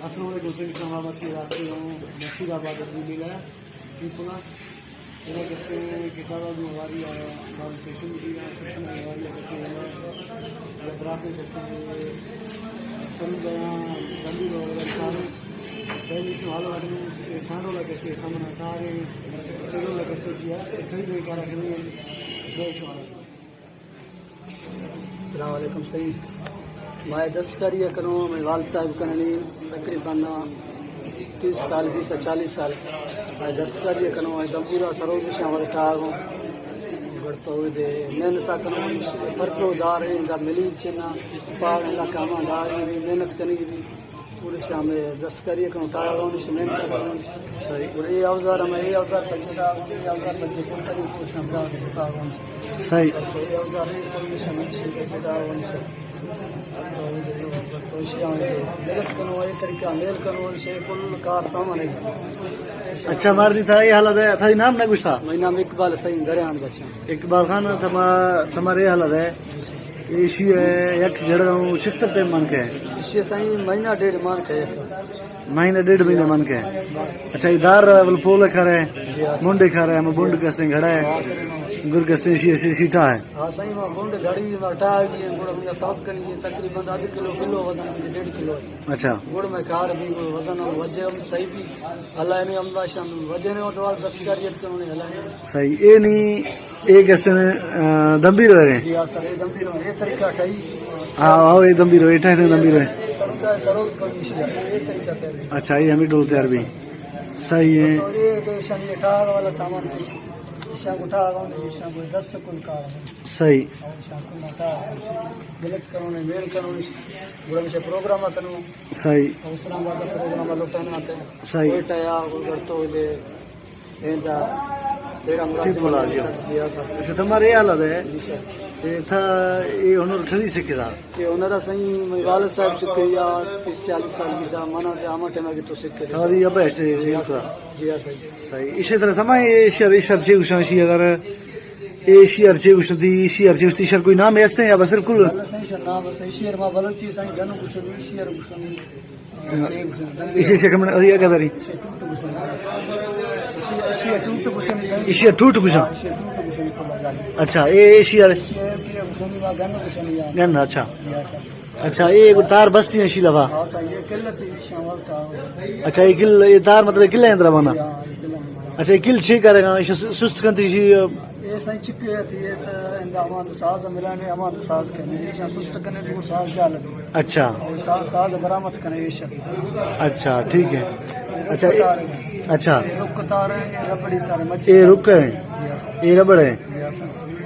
अस्सलाम वालेकुम सलाम अच्छी रात को नसीराबाद मिला ट्रिपुला era que que cada uno varía la sesión varía que se la trata de solo bandido organizado पहले से हाल वाले खानों लगे थे सामने तारे चलो लगे थे किया कई कई कारण के लिए देश वाला अस्सलाम वालेकुम सही मैं दस्तकारी करूँ मैं वाल साहब करनी तकरीबन 30 साल 20 से 40 साल मैं दस्तकारी करूँ एकदम पूरा सरोज शामिल था बढ़ते हुए दे मेहनत करूँ फर्कोदार है इनका मिली चेना पहाड़ इलाका में दार मेहनत करनी पूरे शाम दस्तकारी करूँ तारा मेहनत करूँ सही और ये औजार में ये औजार सही ये औजार मेहनत करो ये तरीका मेल करो से कुल कार सामान है। अच्छा मारनी था ये हालत है था नाम ना कुछ था मेरा नाम इकबाल सही दरियान बच्चा इकबाल खान तुम्हारे हालत है इसी एक जड़गांव 76 पे मन के इससे सही महीना डेढ़ मान के महीना डेढ़ महीने मन के अच्छा इधर पोल खा रहे मुंडे खा रहे हैं बुंड कसते घड़ा है गुर कसते सीटा है हाँ सही में बुंड घड़ी में हटा गई गुड़ में साफ करेंगे तकरीबन आधे किलो वजन 1.5 किलो अच्छा गुड़ में कार भी वजन वजे सही भी हलाए नहीं अमदा शाम वजे ने तो 10 कारियत करने हलाए सही ए नहीं एक कसते दम्बी रहे जी हां सर एकदम भी ये तरीका ठाई हाँ आओ एकदम भी रहे इठा दम्बी रहे सरोज कमिश ये तरीका है। अच्छा ये हमें डोल तैयार भी सही है और ये देशन ये कार वाला सामान है शाम उठा गांव में शाम को 10 कुल कार है सही और शाम को माता गलत करो ने मेल करो ने गुरम से प्रोग्राम करो सही उसरा बाद प्रोग्राम लोग आते हैं सही कोटा या करतो दे एजा तेरा मुराद बोला जी जी हां सर अच्छा तुम्हारे ये हालत है जी सर ये था ये हुनर खड़ी से किरा ये उनरा सही वाले साहब से किया 30-40 साल की माना ते आमटे में तो सिक्के और ये अब ऐसे जी हां सही सही इसी तरह समय शहर से उशाशी अगर ए शहर से उशती शहर से उशती शहर कोई नाम है या बस बिल्कुल सही शहर नाम सही शहर में बलची सही गनु कुछ शहर कुछ इसी से कम ये क्या करी इसी टूट कुछ अच्छा ये शहर गन अच्छा अच्छा ये तार बस्ती है शीलावा अच्छा ये किल ये तार मतलब किला है बना अच्छा ये किल छे करेगा सुस्त कंत्री ये सही चिपके थी ये तो इंदामाद साज मिलाने अमाद साज करने ये सुस्त करने को साज जाल अच्छा साज बरामद करने ये शक अच्छा ठीक है अच्छा अच्छा रुक तार है ये रबड़ी तार ये रुक है ये रबड़ है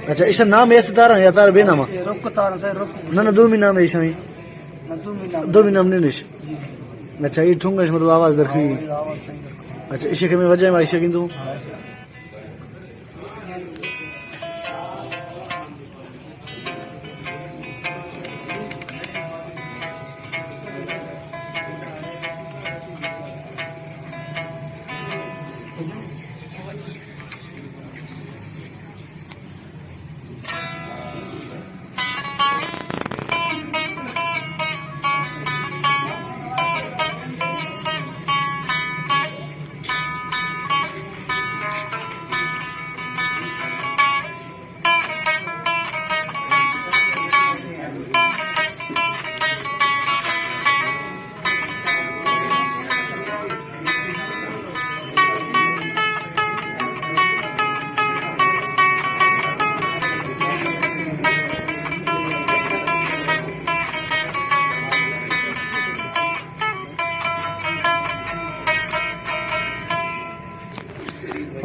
अच्छा इसका नाम ऐसे तार है या तार बेनामा ये रुक तार से रुक ना दो मी नाम है इसमें दो मी नाम नहीं निश अच्छा ये ठुंगा इसमें तो आवाज रखी अच्छा इसे के में वजह में इसे किंतु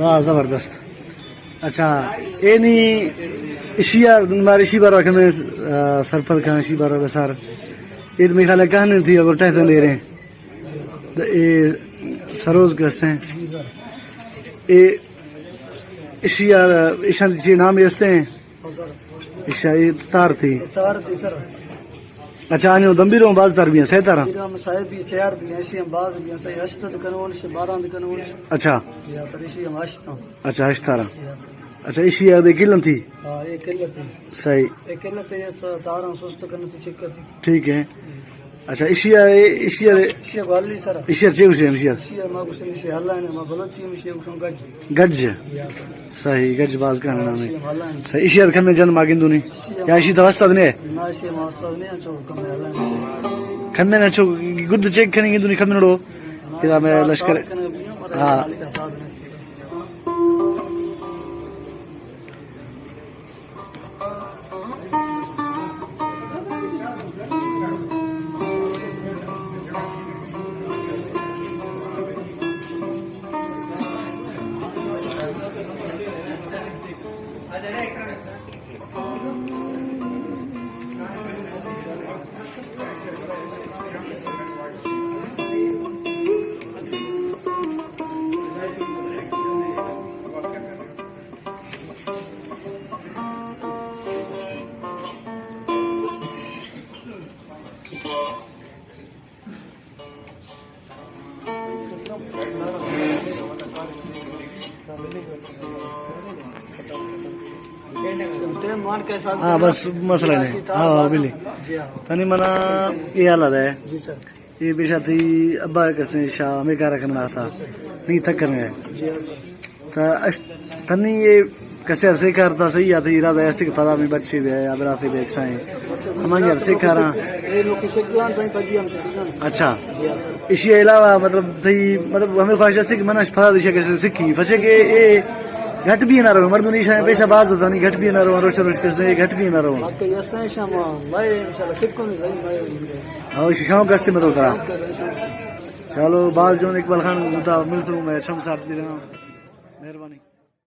वाह जबरदस्त अच्छा ये नहीं इशिया हमारे इसी बार में सरपर का इसी बार सर ये तो मेरे ख्याल कहानी थी अब टहते ले रहे हैं तो ये सरोज गस्ते हैं ये इशिया ईशा नाम यस्ते हैं ईशा ये तार थी सर अच्छा आने दम्बीरों बाज तार भी हैं सही तारा साहेब भी चार भी ऐसी हम बाज भी सही अष्टद कनवन से 12 कनवन अच्छा या पर इसी हम अष्ट अच्छा तारा अच्छा इसी याद किलन थी हां ये किल्लत थी सही ये किल्लत ये तारा सुस्त करने तो चेक करती ठीक है अच्छा इशिया वाली सर चेक हुसैन इशिया मां कुछ इशिया हल्ला ने मां गलत चीज इशिया कुछ गज सही गज बाज का नाम है सही इशिया खमे जन मागिंदु नहीं या इशी दवस्ता ने ना इशिया मास्टर ने चो कम हल्ला खमे ना चो गुड चेक करेंगे दुनी खमे नो इदा मैं लश्कर हां हाँ बस मसला नहीं हाँ बिल्ली तनी मना ये हालत है जी सर ये पेशा थी अब्बा किसने शाह में क्या रखना था नहीं थक करने जी तनी ये कैसे अरसे करता सही आती इरादा ऐसे कि पता भी बच्चे भी है अबराते भी एक साए हमारे अरसे कर रहा अच्छा इसी अलावा मतलब थी मतलब हमें ख्वाहिश है कि मना फला दिशा कैसे सीखी फसे के ये घट भी ना रहो मर्द निशा पैसा बाज होता नहीं घट भी ना रहो रोश रोश कैसे घट भी ना रहो हाँ शौक कस्ते में तो करा चलो बाज जो इकबाल खान मिलता मैं छम साथ दे रहा हूँ मेहरबानी